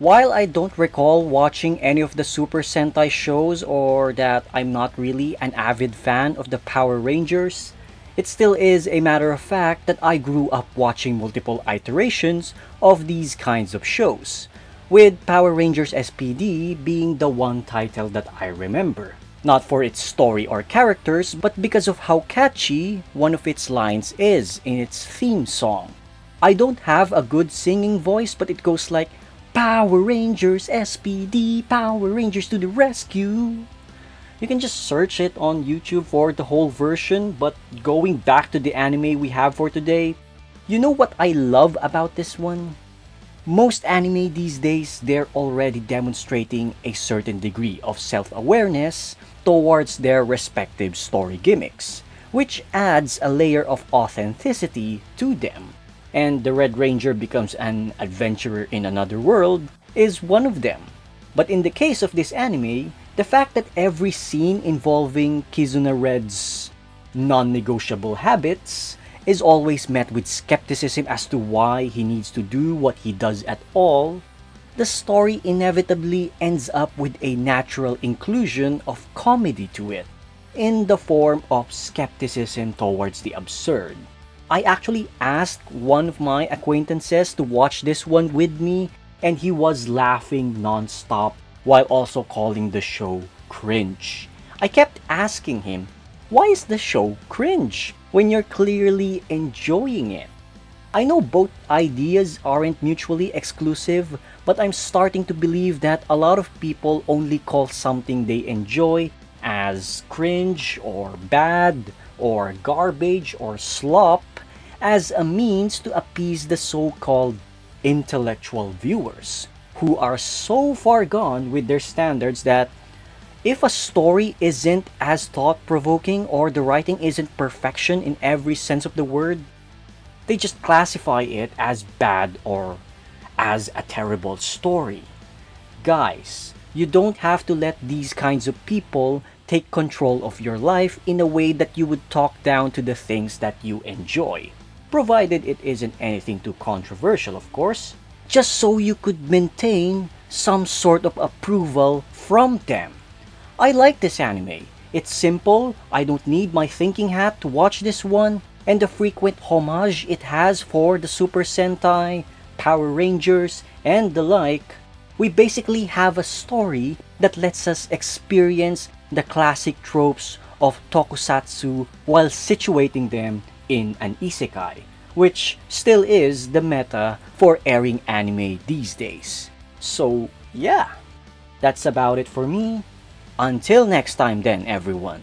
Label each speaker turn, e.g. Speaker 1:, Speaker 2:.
Speaker 1: While I don't recall watching any of the Super Sentai shows or that I'm not really an avid fan of the Power Rangers, it still is a matter of fact that I grew up watching multiple iterations of these kinds of shows, with Power Rangers SPD being the one title that I remember. Not for its story or characters, but because of how catchy one of its lines is in its theme song. I don't have a good singing voice, but it goes like, Power Rangers SPD, Power Rangers to the rescue. You can just search it on YouTube for the whole version, but going back to the anime we have for today, you know what I love about this one? Most anime these days, they're already demonstrating a certain degree of self-awareness towards their respective story gimmicks, which adds a layer of authenticity to them. And the Red Ranger becomes an adventurer in another world is one of them. But in the case of this anime, the fact that every scene involving Kizuna Red's non-negotiable habits is always met with skepticism as to why he needs to do what he does at all, the story inevitably ends up with a natural inclusion of comedy to it, in the form of skepticism towards the absurd. I actually asked one of my acquaintances to watch this one with me, and he was laughing non-stop while also calling the show cringe. I kept asking him, why is the show cringe when you're clearly enjoying it? I know both ideas aren't mutually exclusive, but I'm starting to believe that a lot of people only call something they enjoy as cringe or bad or garbage or slop as a means to appease the so-called intellectual viewers who are so far gone with their standards that if a story isn't as thought-provoking or the writing isn't perfection in every sense of the word, they just classify it as bad or as a terrible story. Guys, you don't have to let these kinds of people take control of your life in a way that you would talk down to the things that you enjoy. Provided it isn't anything too controversial, of course, just so you could maintain some sort of approval from them. I like this anime. It's simple, I don't need my thinking hat to watch this one, and the frequent homage it has for the Super Sentai, Power Rangers, and the like. We basically have a story that lets us experience the classic tropes of tokusatsu while situating them in an isekai, which still is the meta for airing anime these days. So yeah, that's about it for me. Until next time then, everyone.